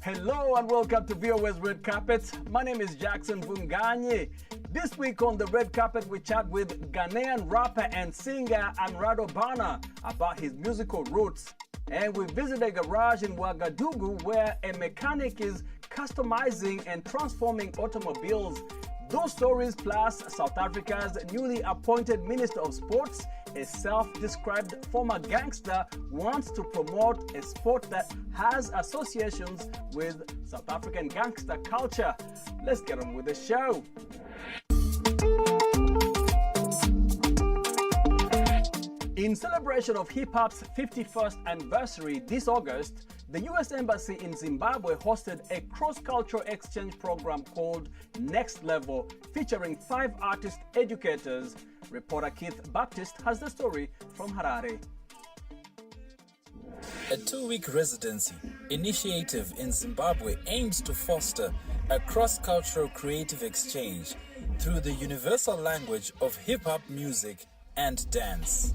Hello and welcome to VOS Red Carpet. My name is Jackson Vunganyi. This week on the Red Carpet we chat with Ghanaian rapper and singer Amrado Bana about his musical roots. And we visit a garage in Ouagadougou where a mechanic is customizing and transforming automobiles. Those stories plus South Africa's newly appointed Minister of Sports, a self-described former gangster, wants to promote a sport that has associations with South African gangster culture. Let's get on with the show. In celebration of hip-hop's 51st anniversary this August, the U.S. Embassy in Zimbabwe hosted a cross-cultural exchange program called Next Level, featuring 5 artist educators. Reporter Keith Baptist has the story from Harare. A 2-week residency initiative in Zimbabwe aims to foster a cross-cultural creative exchange through the universal language of hip-hop music and dance.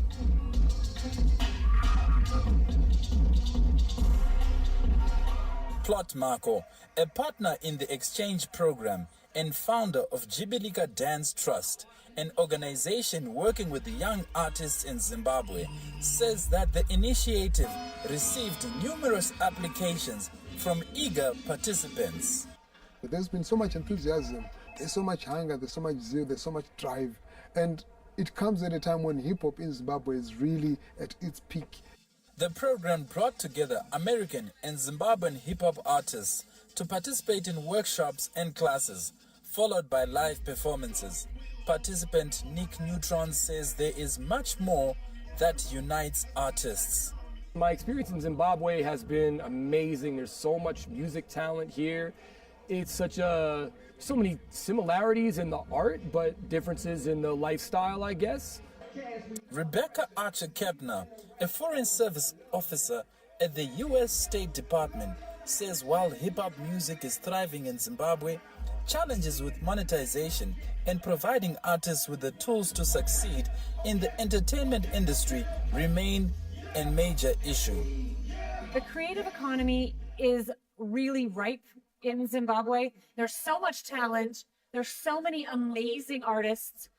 Plot Marco, a partner in the exchange program and founder of Jibilika Dance Trust, an organization working with young artists in Zimbabwe, says that the initiative received numerous applications from eager participants. There's been so much enthusiasm, there's so much hunger, there's so much zeal, there's so much drive, and it comes at a time when hip-hop in Zimbabwe is really at its peak. The program brought together American and Zimbabwean hip-hop artists to participate in workshops and classes, followed by live performances. Participant Nick Neutron says there is much more that unites artists. My experience in Zimbabwe has been amazing. There's so much music talent here. It's so many similarities in the art, but differences in the lifestyle, I guess. Rebecca Archer-Kepner, a Foreign Service officer at the U.S. State Department, says while hip-hop music is thriving in Zimbabwe, challenges with monetization and providing artists with the tools to succeed in the entertainment industry remain a major issue. The creative economy is really ripe in Zimbabwe. There's so much talent. There's so many amazing artists.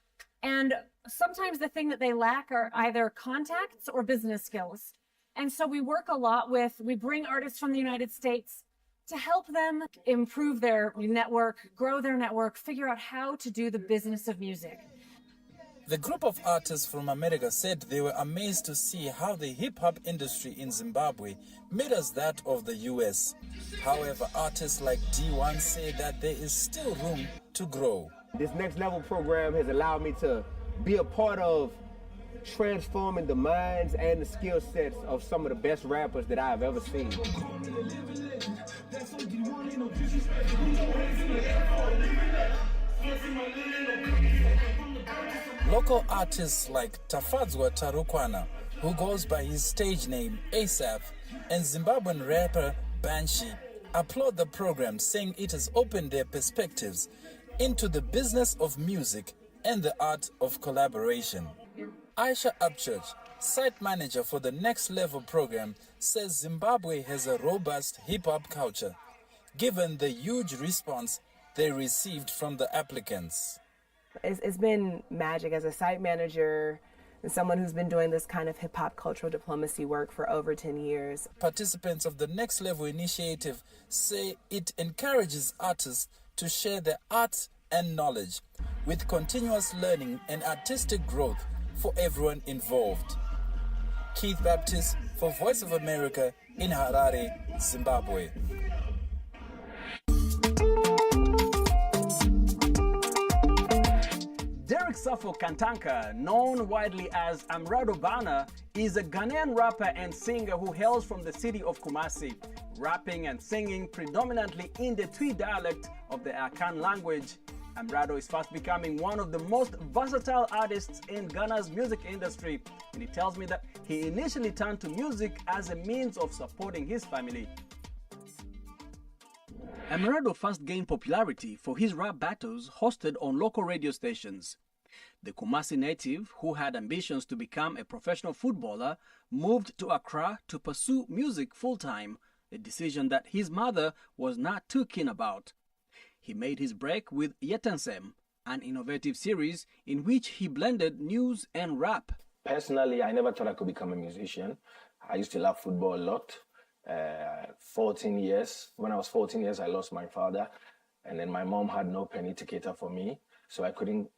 And sometimes the thing that they lack are either contacts or business skills. And so we work a lot we bring artists from the United States to help them improve their network, grow their network, figure out how to do the business of music. The group of artists from America said they were amazed to see how the hip-hop industry in Zimbabwe mirrors that of the US. However, artists like D1 say that there is still room to grow. This Next Level program has allowed me to be a part of transforming the minds and the skill sets of some of the best rappers that I've ever seen. Local artists like Tafadzwa Tarukwana, who goes by his stage name ASAP, and Zimbabwean rapper Banshee applaud the program, saying it has opened their perspectives into the business of music and the art of collaboration. Aisha Upchurch, site manager for the Next Level program, says Zimbabwe has a robust hip-hop culture, given the huge response they received from the applicants. It's been magic as a site manager and someone who's been doing this kind of hip-hop cultural diplomacy work for over 10 years. Participants of the Next Level initiative say it encourages artists to share their art and knowledge, with continuous learning and artistic growth for everyone involved. Keith Baptist for Voice of America in Harare, Zimbabwe. Derek Safo Kantanka, known widely as Amrado Bana, is a Ghanaian rapper and singer who hails from the city of Kumasi, rapping and singing predominantly in the Twi dialect of the Akan language. Amrado is fast becoming one of the most versatile artists in Ghana's music industry, and he tells me that he initially turned to music as a means of supporting his family. Amrado first gained popularity for his rap battles hosted on local radio stations. The Kumasi native, who had ambitions to become a professional footballer, moved to Accra to pursue music full-time. a decision that his mother was not too keen about. He made his break with Yetensem, an innovative series in which he blended news and rap. Personally, I never thought I could become a musician. I used to love football a lot. 14 years. When I was 14 years, I lost my father. And then my mom had no penny to cater for me. So I couldn't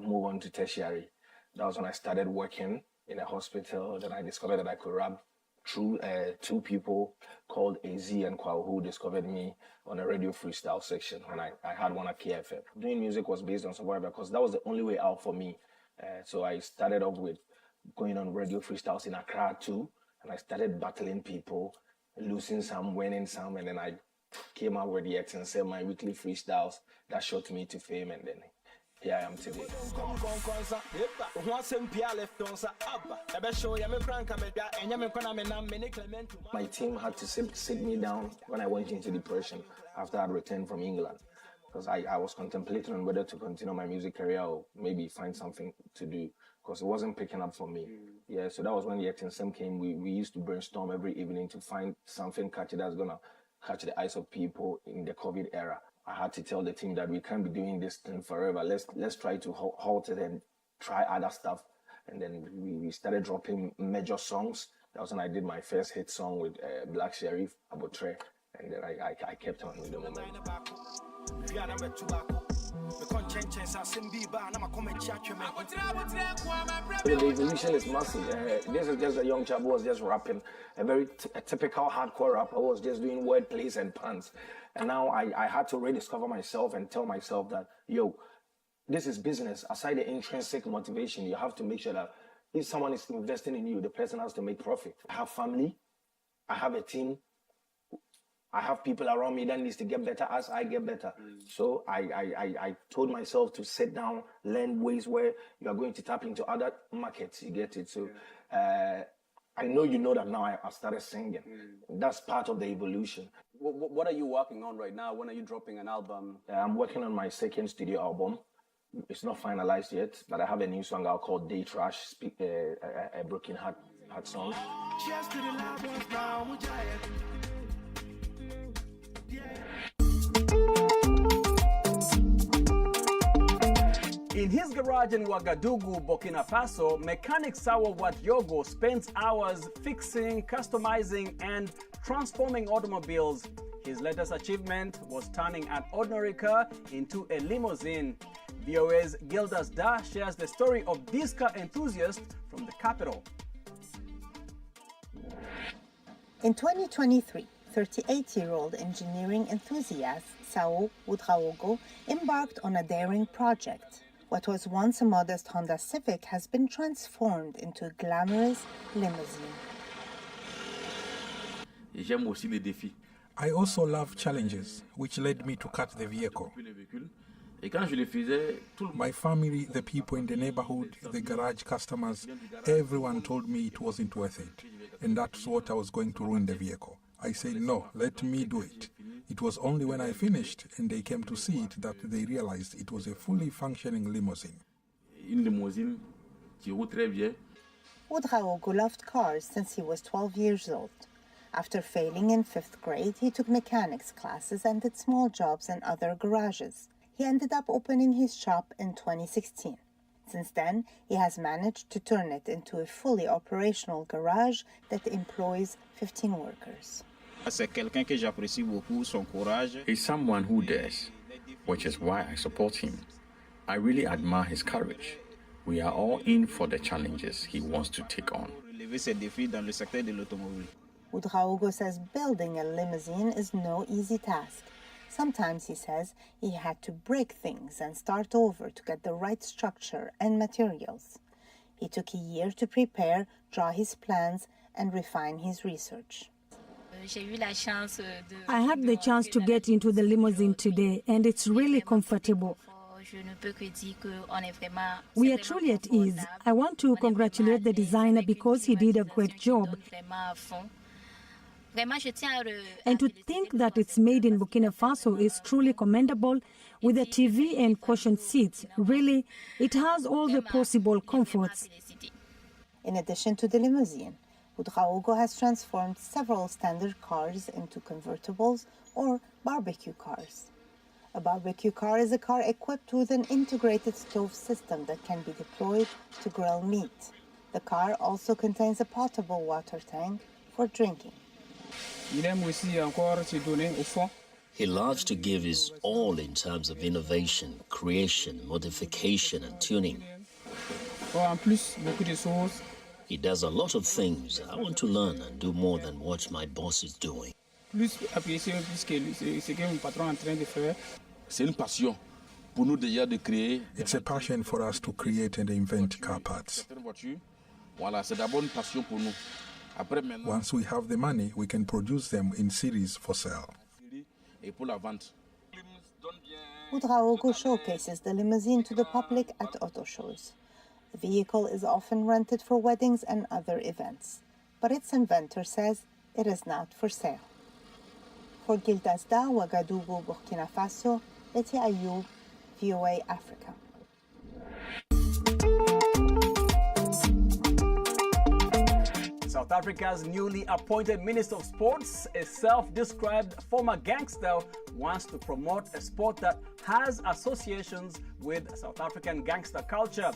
move on to tertiary. That was when I started working in a hospital. Then I discovered that I could rap through two people called AZ and Kwao, who discovered me on a radio freestyle section when I had one at KFM. Doing music was based on survival because that was the only way out for me. So I started off with going on radio freestyles in Accra too. And I started battling people, losing some, winning some, and then I came out with the X and said my weekly freestyles that shot me to fame, and then here I am today. My team had to sit me down when I went into depression after I returned from England, because I was contemplating on whether to continue my music career or maybe find something to do, because it wasn't picking up for me. Yeah, so that was when the Yetensem came. We used to brainstorm every evening to find something catchy that's gonna catch the eyes of people in the COVID era. I had to tell the team that we can't be doing this thing forever. Let's try to halt it and try other stuff. And then we started dropping major songs. That was when I did my first hit song with Black Sheriff, Abotre, and then I kept on with the moment. The evolution is massive. This is just a young chap who was just rapping, a typical hardcore rapper who was just doing word plays and puns. And now I had to rediscover myself and tell myself that, yo, this is business. Aside the intrinsic motivation, you have to make sure that if someone is investing in you, the person has to make profit. I have family, I have a team, I have people around me that needs to get better as I get better. So I told myself to sit down, learn ways where you are going to tap into other markets, you get it? So I know you know that now I started singing. That's part of the evolution. What are you working on right now? When are you dropping an album? I'm working on my second studio album. It's not finalized yet, but I have a new song out called Day Trash, a broken heart song. Cheers to the loud ones now, Moja. In his garage in Ouagadougou, Burkina Faso, mechanic Sawa Wadyogo spends hours fixing, customizing, and transforming automobiles. His latest achievement was turning an ordinary car into a limousine. VOA's Gildas Da shares the story of this car enthusiast from the capital. In 2023, 38-year-old engineering enthusiast Sao Oudraogo embarked on a daring project. What was once a modest Honda Civic has been transformed into a glamorous limousine. I also love challenges, which led me to cut the vehicle. My family, the people in the neighborhood, the garage customers, everyone told me it wasn't worth it. And that's what I was going to ruin the vehicle. I said, no, let me do it. It was only when I finished and they came to see it that they realized it was a fully functioning limousine. Oudraogo loved cars since he was 12 years old. After failing in 5th grade, he took mechanics classes and did small jobs in other garages. He ended up opening his shop in 2016. Since then, he has managed to turn it into a fully operational garage that employs 15 workers. He's someone who dares, which is why I support him. I really admire his courage. We are all in for the challenges he wants to take on. Oudraogo says building a limousine is no easy task. Sometimes, he says, he had to break things and start over to get the right structure and materials. He took a year to prepare, draw his plans, and refine his research. I had the chance to get into the limousine today, and it's really comfortable. We are truly at ease. I want to congratulate the designer because he did a great job. And to think that it's made in Burkina Faso is truly commendable. With a TV and cushioned seats, really, it has all the possible comforts. In addition to the limousine, Ouedraogo has transformed several standard cars into convertibles or barbecue cars. A barbecue car is a car equipped with an integrated stove system that can be deployed to grill meat. The car also contains a potable water tank for drinking. He loves to give his all in terms of innovation, creation, modification, and tuning. He does a lot of things. I want to learn and do more than what my boss is doing. It's a passion for us to create and invent car parts. Once we have the money, we can produce them in series for sale. Ouedraogo showcases the limousine to the public at auto shows. The vehicle is often rented for weddings and other events, but its inventor says it is not for sale. For Gildasda, Ouagadougou, Burkina Faso, Betty Ayoub, VOA Africa. South Africa's newly appointed Minister of Sports, a self-described former gangster, wants to promote a sport that has associations with South African gangster culture.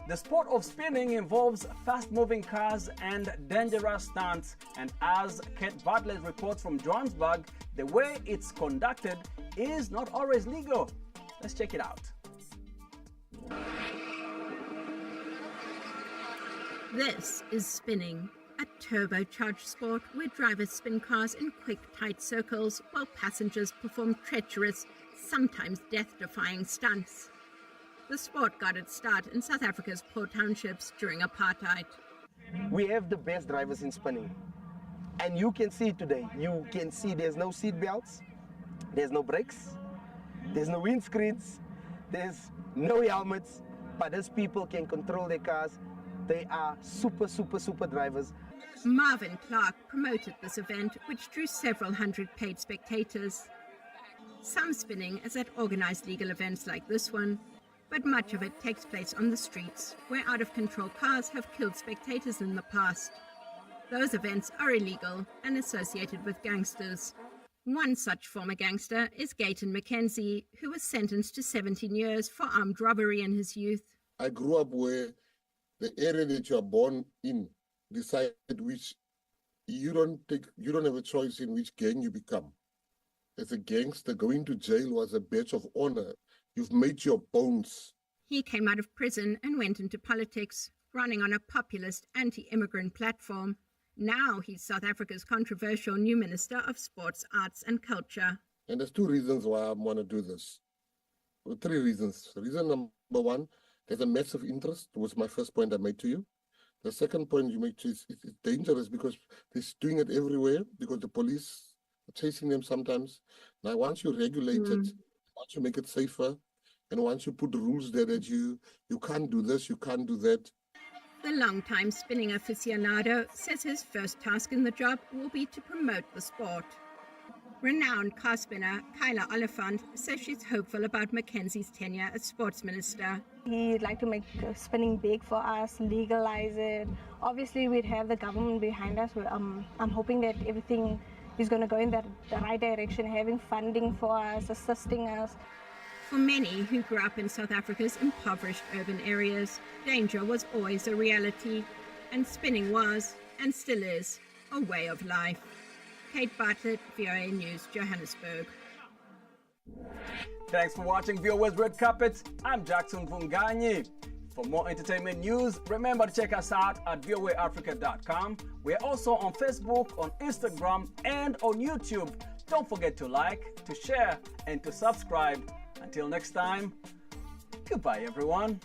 The sport of spinning involves fast-moving cars and dangerous stunts, and as Kate Bartlett reports from Johannesburg, the way it's conducted is not always legal. Let's check it out. This is spinning, a turbocharged sport where drivers spin cars in quick, tight circles while passengers perform treacherous, sometimes death-defying stunts. The sport got its start in South Africa's poor townships during apartheid. We have the best drivers in spinning. And you can see today, you can see there's no seat belts, there's no brakes, there's no windscreens, there's no helmets, but these people can control their cars. They are super drivers. Marvin Clark promoted this event, which drew several hundred paid spectators. Some spinning is at organized legal events like this one, but much of it takes place on the streets, where out-of-control cars have killed spectators in the past. Those events are illegal and associated with gangsters. One such former gangster is Gayton McKenzie, who was sentenced to 17 years for armed robbery in his youth. I grew up where the area that you are born in decide which you don't have a choice in which gang you become. As a gangster, going to jail was a badge of honor. You've made your bones. He came out of prison and went into politics, running on a populist anti-immigrant platform. Now he's South Africa's controversial new Minister of Sports, Arts and Culture. And there's two reasons why I want to do this. Well, three reasons. Reason number one, there's a massive interest, was my first point I made to you. The second point you made is it's dangerous because they're doing it everywhere because the police are chasing them sometimes. Now, once you regulate it, once you make it safer, and once you put the rules there that you can't do this, you can't do that. The longtime spinning aficionado says his first task in the job will be to promote the sport. Renowned car spinner Kyla Oliphant says she's hopeful about Mackenzie's tenure as sports minister. He'd like to make spinning big for us, legalize it. Obviously, we'd have the government behind us. I'm hoping that everything is going to go in the right direction, having funding for us, assisting us. For many who grew up in South Africa's impoverished urban areas, danger was always a reality, and spinning was, and still is, a way of life. Kate Bartlett, VOA News, Johannesburg. Thanks for watching VOA's Red Carpet. I'm Jackson Vunganyi. For more entertainment news, remember to check us out at voaafrica.com. We're also on Facebook, on Instagram, and on YouTube. Don't forget to like, to share, and to subscribe. Until next time, goodbye everyone.